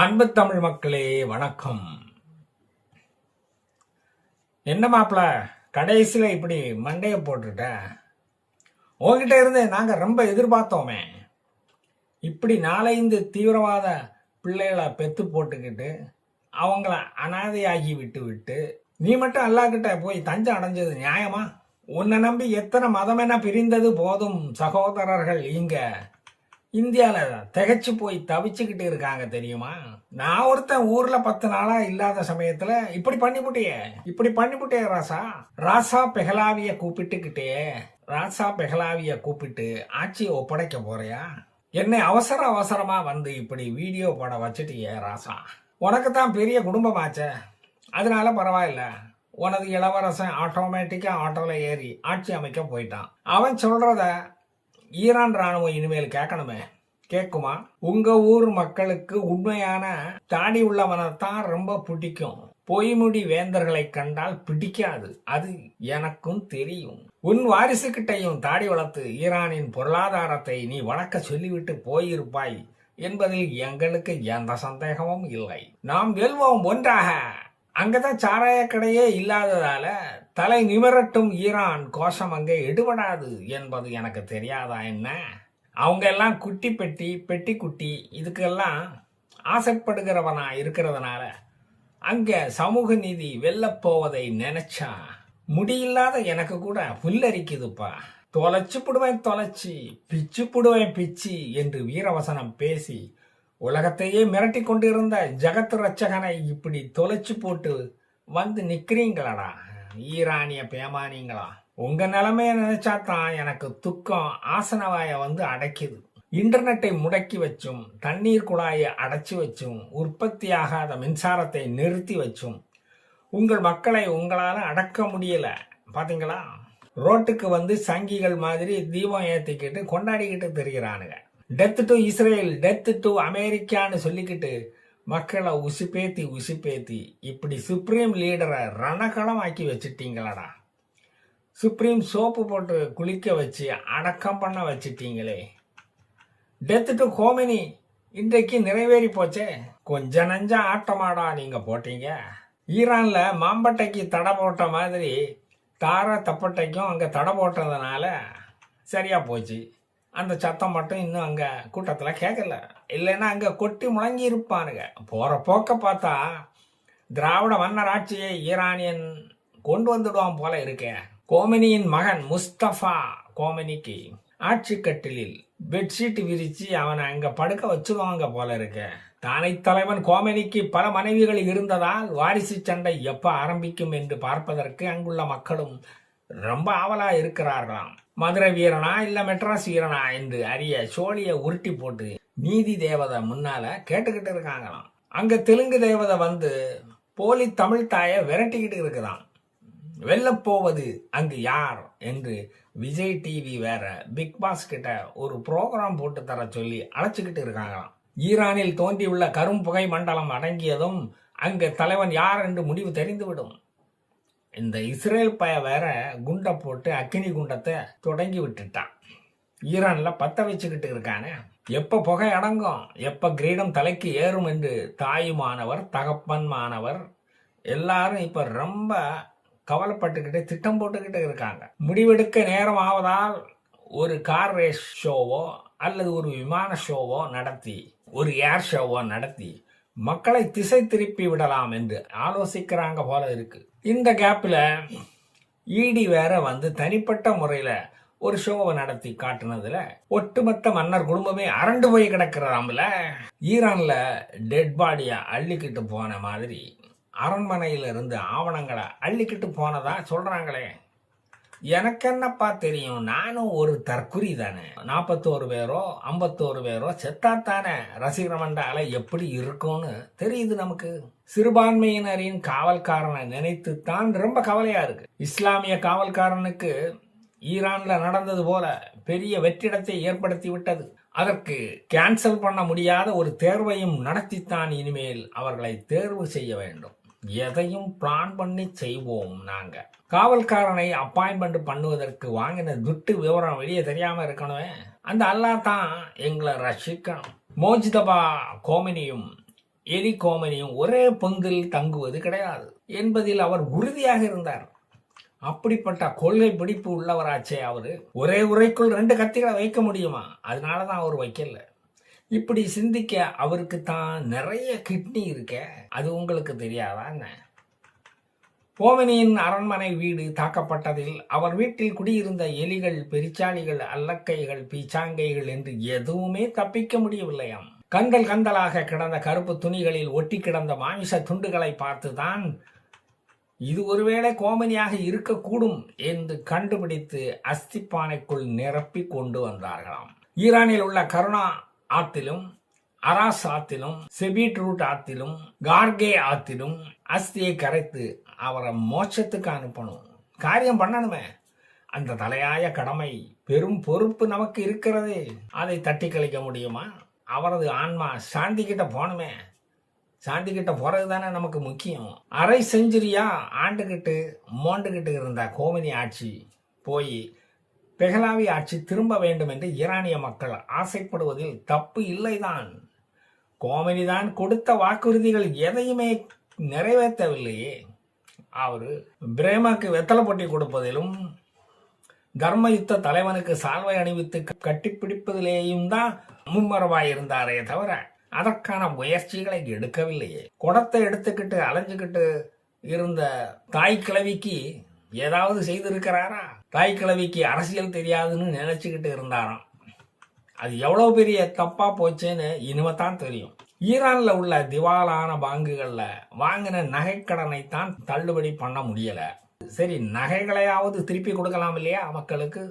அன்பு தமிழ் மக்களே வணக்கம். என்ன மாப்பிள கடைசியில் இப்படி மண்டைய போட்டுட்ட? உங்ககிட்ட இருந்து நாங்க ரொம்ப எதிர்பார்த்தோமே. இப்படி 4-5 தீவிரவாத பிள்ளைகளை பெத்து போட்டுக்கிட்டு அவங்கள அனாதையாகி விட்டு நீ மட்டும் அல்லாஹ்கிட்ட போய் தஞ்சம் அடைஞ்சது நியாயமா? உன்னை நம்பி எத்தனை மதமென பிரிந்தது போதும் சகோதரர்கள் இங்க இந்தியாவில் திகைச்சு போய் தவிச்சுக்கிட்டு இருக்காங்க தெரியுமா? நான் ஒருத்தன் ஊர்ல 10 நாளா இல்லாத சமயத்துல இப்படி பண்ணிவிட்டே ராசா பெஹலாவிய கூப்பிட்டு ஆட்சியை ஒப்படைக்க போறியா? என்னை அவசரமா வந்து இப்படி வீடியோ போட வச்சுட்டியே ராசா. உனக்கு தான் பெரிய குடும்பமாச்சே, அதனால பரவாயில்ல. உனது இளவரசன் ஆட்டோமேட்டிக்கா ஆட்டோல ஏறி ஆட்சி அமைக்க போயிட்டான். அவன் சொல்றத ஈரான் ராணுவம் இனிமேல் கேட்குமா? உங்க ஊர் மக்களுக்கு உண்மையான தாடி உள்ளவனைத்தான் ரொம்ப பிடிக்கும். பொய்முடி வேந்தர்களை கண்டால் பிடிக்காது, அது எனக்கும் தெரியும். உன் வாரிசுகிட்டையும் தாடி வளர்த்து ஈரானின் பொருளாதாரத்தை நீ வளர்க்க சொல்லிவிட்டு போயிருப்பாய் என்பதில் எங்களுக்கு எந்த சந்தேகமும் இல்லை. நாம் வெல்வோம் ஒன்றாக. அங்கதான் சாராய கடையே இல்லாததால தலை நிமிரட்டும் ஈரான் கோஷம் அங்கே எடுபடாது என்பது எனக்கு தெரியாதா என்ன? அவங்க எல்லாம் பெட்டி குட்டி இதுக்கெல்லாம் ஆசைப்படுகிறவனா இருக்கிறதுனால அங்க சமூக நீதி வெல்லப்போவதை நினைச்சா முடியில்லாத எனக்கு கூட புல்லரிக்குதுப்பா. பிச்சு புடுவேன் பிச்சு என்று வீரவசனம் பேசி உலகத்தையே மிரட்டி கொண்டிருந்த ஜகத் ரட்சகனை இப்படி தொலைச்சு போட்டு வந்து நிக்கிறீங்களடா ஈரானிய பேமானிங்களா. உங்க நிலைமைய நினைச்சாதான் எனக்கு துக்கம் ஆசனவாய வந்து அடைக்குது. இன்டர்நெட்டை முடக்கி வச்சும் தண்ணீர் குழாயை அடைச்சி வச்சும் உற்பத்தியாகாத மின்சாரத்தை நிறுத்தி வச்சும் உங்கள் மக்களை உங்களால அடக்க முடியல பாத்தீங்களா? ரோட்டுக்கு வந்து சங்கிகள் மாதிரி தீபம் ஏத்திக்கிட்டு கொண்டாடிக்கிட்டு தெரிகிறானுங்க. Death to Israel, death to அமெரிக்கான்னு சொல்லிக்கிட்டு மக்களை உசுப்பேத்தி இப்படி சுப்ரீம் லீடரை ரணகளம் ஆக்கி வச்சுட்டீங்களடா. சுப்ரீம் சோப்பு போட்டு குளிக்க வச்சு அடக்கம் பண்ண வச்சுட்டீங்களே. டெத் டு கோமினி இன்றைக்கு நிறைவேறி போச்சே. கொஞ்ச நஞ்ச ஆட்டமாடா நீங்க போட்டீங்க. ஈரான்ல மாம்பட்டைக்கு தடை போட்ட மாதிரி தார தப்பட்டைக்கும் அங்க தடை போட்டதுனால சரியா போச்சு. அந்த சத்தம் மட்டும் இன்னும் அங்க கூட்டத்துல கேட்கல. இல்லைன்னா அங்க கொட்டி முழங்கி இருப்பானுங்க. போற போக்க பார்த்தா திராவிட மன்னர் ஆட்சியை ஈரானியன் கொண்டு வந்துடுவான் போல இருக்கே. கோமினியின் மகன் முஸ்தபா கோமினிக்கு ஆட்சி கட்டிலில் பெட்ஷீட் விரிச்சு அவனை அங்க படுக்க வச்சுடுவாங்க போல இருக்க. தானை தலைவன் கோமினிக்கு பல மனைவிகள் இருந்ததால் வாரிசு சண்டை எப்ப ஆரம்பிக்கும் என்று பார்ப்பதற்கு அங்குள்ள மக்களும் ரொம்ப ஆவலா இருக்கிறார்களாம். மதுரை வீரனா இல்ல மெட்ராஸ் வீரனா என்று அறிய சோழிய உருட்டி போட்டு நீதி தேவதை முன்னால கேட்டுக்கிட்டு இருக்காங்களாம். அங்க தெலுங்கு தேவதை வந்து போலி தமிழ் தாய விரட்டிக்கிட்டு இருக்குதான். வெல்லப்போவது அங்கு யார் என்று விஜய் டிவி வேற பிக் பாஸ் கிட்ட ஒரு புரோகிராம் போட்டு தர சொல்லி அழைச்சுக்கிட்டு இருக்காங்களாம். ஈரானில் தோன்றியுள்ள கரும்புகை மண்டலம் அடங்கியதும் அங்க தலைவன் யார் என்று முடிவு தெரிந்துவிடும். இந்த இஸ்ரேல் பய வேற குண்டை போட்டு அக்கினி குண்டத்தை தொடங்கி விட்டுட்டான். ஈரான்ல பத்த வச்சுக்கிட்டு இருக்கானே. எப்ப புகை அடங்கும், எப்ப கிரீடம் தலைக்கு ஏறும் என்று தாயுமானவர் தகப்பன்மானவர் எல்லாரும் இப்ப ரொம்ப கவலைப்பட்டுக்கிட்டு திட்டம் போட்டுக்கிட்டு இருக்காங்க. முடிவெடுக்க நேரம் ஆவதால் ஒரு கார் ரேஸ் ஷோவோ அல்லது ஒரு விமான ஷோவோ நடத்தி ஒரு ஏர் ஷோவோ நடத்தி மக்களை திசை திருப்பி விடலாம் என்று ஆலோசிக்கிறாங்க போல இருக்கு. இந்த கேப்ல இடி வேற வந்து தனிப்பட்ட முறையில ஒரு ஷோவை நடத்தி காட்டுனதுல ஒட்டுமொத்த மன்னர் குடும்பமே அரண்டு போய் கிடக்கிறாம்ல. ஈரான்ல டெட் பாடியா அள்ளிக்கிட்டு போன மாதிரி அரண்மனையில இருந்து ஆவணங்களை அள்ளிக்கிட்டு போனதா சொல்றாங்களே. எனக்கு என்னப்பா தெரியும், நானும் ஒரு தற்குறி தானே. 41 பேரோ 51 பேரோ செத்தாத்தானே ரசிகர் மண்டால எப்படி இருக்கும்னு தெரியுது நமக்கு. சிறுபான்மையினரின் காவல்காரனை நினைத்து தான் ரொம்ப கவலையா இருக்கு. இஸ்லாமிய காவல்காரனுக்கு ஈரான்ல நடந்தது போல பெரிய வெற்றிடத்தை ஏற்படுத்தி விட்டது. அதற்கு கேன்சல் பண்ண முடியாத ஒரு தேர்வையும் நடத்தித்தான் இனிமேல் அவர்களை தேர்வு செய்ய வேண்டும். எதையும் பிளான் பண்ணி செய்வோம். நாங்க காவல்காரனை அப்பாயின்மெண்ட் பண்ணுவதற்கு வாங்கின துட்டு விவரம் வெளியே தெரியாம இருக்கணும். அந்த அல்லாஹ் தான் எங்களை ரட்சிக்கணும். மோஜிதபா கோமினியும் எலி கோமனியும் ஒரே பொந்தில் தங்குவது கிடையாது என்பதில் அவர் உறுதியாக இருந்தார். அப்படிப்பட்ட கொள்கை பிடிப்பு உள்ளவராச்சே அவரு. ஒரே உரைக்குள் 2 கத்திகளை வைக்க முடியுமா? அதனாலதான் அவர் வைக்கல. இப்படி சிந்திக்க அவருக்கு தான் நிறைய கிட்னி இருக்க, அது உங்களுக்கு தெரியாதா என்ன? கோமனியின் அரண்மனை வீடு தாக்கப்பட்டதில் அவர் வீட்டில் குடியிருந்த எலிகள், பெரிச்சாளிகள், அல்லக்கைகள், பீச்சாங்கைகள் என்று எதுவுமே தப்பிக்க முடியவில்லையாம். கந்தல் கந்தலாக கிடந்த கருப்பு துணிகளில் ஒட்டி கிடந்த மாமிச துண்டுகளை பார்த்துதான் இது ஒருவேளை கோமனியாக இருக்கக்கூடும் என்று கண்டுபிடித்து அஸ்திப்பானைக்குள் நிரப்பி கொண்டு வந்தார்களாம். ஈரானில் உள்ள கருணா ஆத்திலும், அராஸ் ஆத்திலும், செபீட் ரூட் ஆத்திலும், கார்கே ஆத்திலும் அஸ்தியை கரைத்து அவரை மோட்சத்துக்கு அனுப்பணும். காரியம் பண்ணணுமே. அந்த தலையாய கடமை, பெரும் பொறுப்பு நமக்கு இருக்கிறது. அதை தட்டி கழிக்க முடியுமா? அவரது ஆன்மா சாந்தி கிட்ட போகணுமே. சாந்தி கிட்ட போறது தானே நமக்கு முக்கியம். அரை செஞ்சுரியா ஆண்டுகிட்டு மோண்டுகிட்டு இருந்த கோமனி ஆட்சி போய் பெஹலாவி ஆட்சி திரும்ப வேண்டும் என்று ஈரானிய மக்கள் ஆசைப்படுவதில் தப்பு இல்லைதான். கோமனி தான் கொடுத்த வாக்குறுதிகள் எதையுமே நிறைவேற்றவில்லையே. அவரு பிரேமாக்கு வெத்தலை பொட்டி கொடுப்பதிலும் தர்ம யுத்த தலைவனுக்கு சால்வை அணிவித்து கட்டிப்பிடிப்பதிலேயும் தான் மும்மரவாயிருந்தாரே தவிர அதற்கான முயற்சிகளை எடுக்கவில்லையே. குடத்தை எடுத்துக்கிட்டு அலைஞ்சுக்கிட்டு இருந்த தாய் கிழவிக்கு ஏதாவது செய்திருக்கிறாரா? தாய் கிழவிக்கு அரசியல் தெரியாதுன்னு நினைச்சுக்கிட்டு இருந்தாராம். அது எவ்வளவு பெரிய தப்பா போச்சுன்னு இனிமேதான் தெரியும். ஈரான்ல உள்ள திவாலான பாங்குகள்ல வாங்கின நகைக்கடனை தான் தள்ளுபடி பண்ண முடியல. சரி, நகைகளையாவது திருப்பி கொடுக்கலாம் இல்லையா மக்களுக்கு?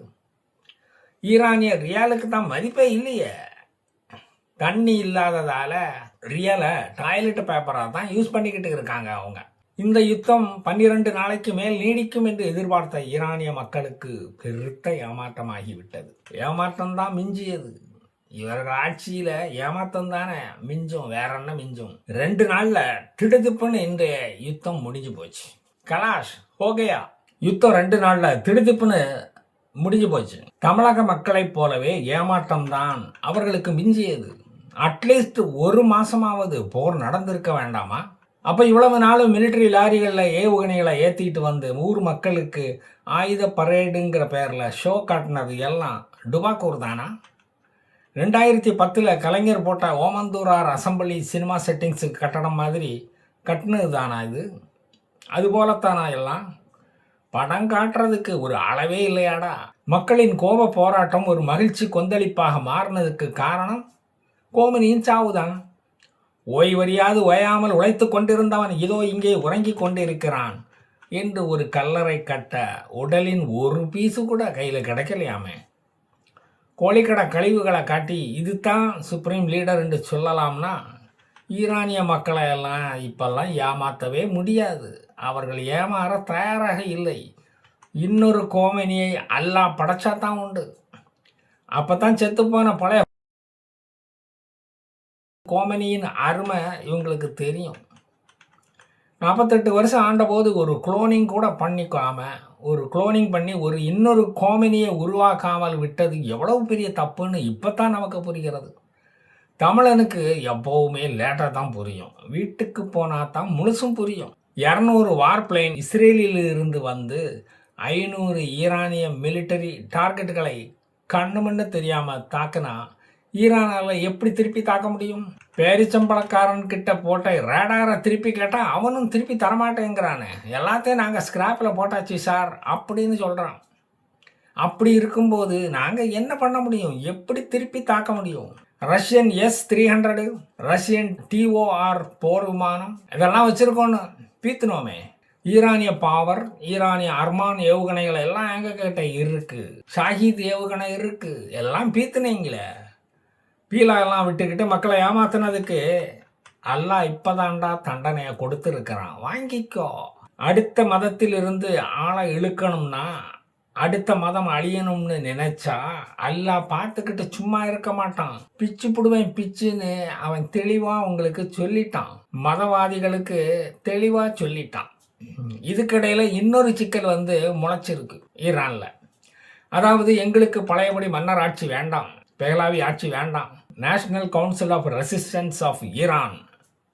ஈரானிய ரியாலுக்கு தான் மதிப்பே இல்லையே. தண்ணி இல்லாததால ரியலை டாய்லெட் பேப்பராக தான் யூஸ் பண்ணிக்கிட்டு இருக்காங்க அவங்க. இந்த யுத்தம் 12 நாளைக்கு மேல் நீடிக்கும் என்று எதிர்பார்த்த ஈரானிய மக்களுக்கு பெருத்த ஏமாற்றமாகிவிட்டது. ஏமாற்றம் தான் மிஞ்சியது. இவர்கள் ஆட்சியில ஏமாற்றம் தானே மிஞ்சும், வேற என்ன மிஞ்சும்? 2 நாள்ல திடுதிப்புன்னு இன்றைய யுத்தம் முடிஞ்சு போச்சு. கலாஷ் ஹோகையா. யுத்தம் 2 நாள்ல திடுதிப்புன்னு முடிஞ்சு போச்சு. தமிழக மக்களைப் போலவே ஏமாற்றம் தான் அவர்களுக்கு மிஞ்சியது. அட்லீஸ்ட் 1 மாசமாவது போர் நடந்திருக்க வேண்டாமா? அப்ப இவ்வளவு நாளும் மிலிட்டரி லாரிகள்ல ஏவுகணைகளை ஏத்திட்டு வந்து ஊர் மக்களுக்கு ஆயுத பரேடுங்கிற பேர்ல ஷோ காட்டினது எல்லாம் டுபாக்கூர் தானா? 2010 கலைஞர் போட்ட ஓமந்தூரார் அசம்பிளி சினிமா செட்டிங்ஸ் கட்டடம் மாதிரி கட்டினது தானா இது? அது போலத்தானா எல்லாம்? படம் காட்டுறதுக்கு ஒரு அளவே இல்லையாடா? மக்களின் கோப போராட்டம் ஒரு மகிழ்ச்சி கொந்தளிப்பாக மாறினதுக்கு காரணம் கோமனியின் சாவுதான். ஓய்வறியாது ஓயாமல் உழைத்து கொண்டிருந்தவன் இதோ இங்கே உறங்கி கொண்டிருக்கிறான் என்று ஒரு கல்லறை கட்ட உடலின் ஒரு பீஸு கூட கையில் கிடைக்கலையாமே. கோழிக்கடை கழிவுகளை காட்டி இதுதான் சுப்ரீம் லீடர் என்று சொல்லலாம்னா ஈரானிய மக்களை எல்லாம் இப்பெல்லாம் ஏமாற்றவே முடியாது. அவர்கள் ஏமாற தயாராக இல்லை. இன்னொரு கோமனியை அல்லாஹ் படைச்சாதான் உண்டு. அப்பதான் செத்துப்போன பழைய கோமனியின் அருமை இவங்களுக்கு தெரியும். 48 வருஷம் ஆண்டபோது ஒரு குளோனிங் கூட பண்ணிக்காம, ஒரு குளோனிங் பண்ணி ஒரு இன்னொரு கோமனியை உருவாக்காமல் விட்டது எவ்வளவு பெரிய தப்புன்னு இப்போத்தான் நமக்கு புரிகிறது. தமிழனுக்கு எப்போவுமே லேட்டாக தான் புரியும். வீட்டுக்கு போனால் தான் முழுசும் புரியும். 200 வார்பிளேன் இஸ்ரேலில் இருந்து வந்து 500 ஈரானிய மிலிட்டரி டார்கெட்டுகளை கண்ணு மண்ணு தெரியாமல் தாக்குனா ஈரானால எப்படி திருப்பி தாக்க முடியும்? பேரிச்சம்பளக்காரன் கிட்ட போட்ட ரேடாரை திருப்பி கேட்டால் அவனும் திருப்பி தரமாட்டேங்கிறானே. எல்லாத்தையும் நாங்கள் ஸ்கிராப்பில் போட்டாச்சு சார் அப்படின்னு சொல்கிறான். அப்படி இருக்கும்போது நாங்கள் என்ன பண்ண முடியும்? எப்படி திருப்பி தாக்க முடியும்? ரஷ்யன் S-300, ரஷ்யன் TOR போர் விமானம் இதெல்லாம் வச்சுருக்கோன்னு பீத்துனோமே. ஈரானிய பாவர், ஈரானிய அர்மான் ஏவுகணைகள் எல்லாம் எங்கள் கிட்ட இருக்கு. ஷாஹித் ஏவுகணை இருக்கு. எல்லாம் பீத்துனீங்களே. பீலாலாம் விட்டுக்கிட்டு மக்களை ஏமாத்தினதுக்கு அல்லாஹ் இப்பதான்டா தண்டனையை கொடுத்துருக்கிறான். வாங்கிக்கோ. அடுத்த மதத்தில் இருந்து ஆளை இழுக்கணும்னா, அடுத்த மதம் அழியணும்னு நினைச்சா அல்லாஹ் பார்த்துக்கிட்டு சும்மா இருக்க மாட்டான். பிச்சு புடுவேன் பிச்சுன்னு அவன் தெளிவா உங்களுக்கு சொல்லிட்டான். மதவாதிகளுக்கு தெளிவா சொல்லிட்டான். இதுக்கிடையில இன்னொரு சிக்கல் வந்து முளைச்சிருக்கு ஈரான்ல. அதாவது எங்களுக்கு பழையபடி மன்னர் ஆட்சி வேண்டாம், பெஹலாவி ஆட்சி வேண்டாம். National council of resistance of Iran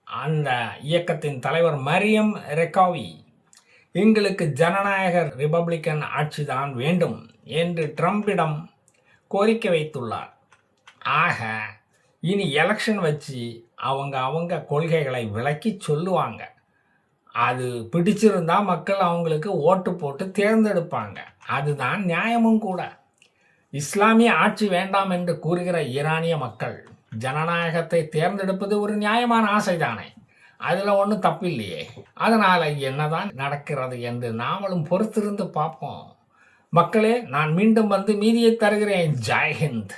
அந்த இயக்கத்தின் தலைவர் மரியம் ரெக்காவி எங்களுக்கு ஜனநாயக ரிபப்ளிக்கன் ஆட்சிதான் வேண்டும் என்று ட்ரம்பிடம் கோரிக்கை வைத்துள்ளார். ஆக இனி எலெக்ஷன் வச்சு அவங்க கொள்கைகளை விளக்கி சொல்லுவாங்க. அது பிடிச்சிருந்தா மக்கள் அவங்களுக்கு ஓட்டு போட்டு தேர்ந்தெடுப்பாங்க. அதுதான் நியாயமும் கூட. இஸ்லாமிய ஆட்சி வேண்டாம் என்று கூறுகிற ஈரானிய மக்கள் ஜனநாயகத்தை தேர்ந்தெடுப்பது ஒரு நியாயமான ஆசைதானே. அதில் ஒன்றும் தப்பில்லையே. அதனால் என்னதான் நடக்கிறது என்று நாமளும் பொறுத்திருந்து பார்ப்போம். மக்களே, நான் மீண்டும் வந்து மீதியை தருகிறேன். ஜெய் ஹிந்த்.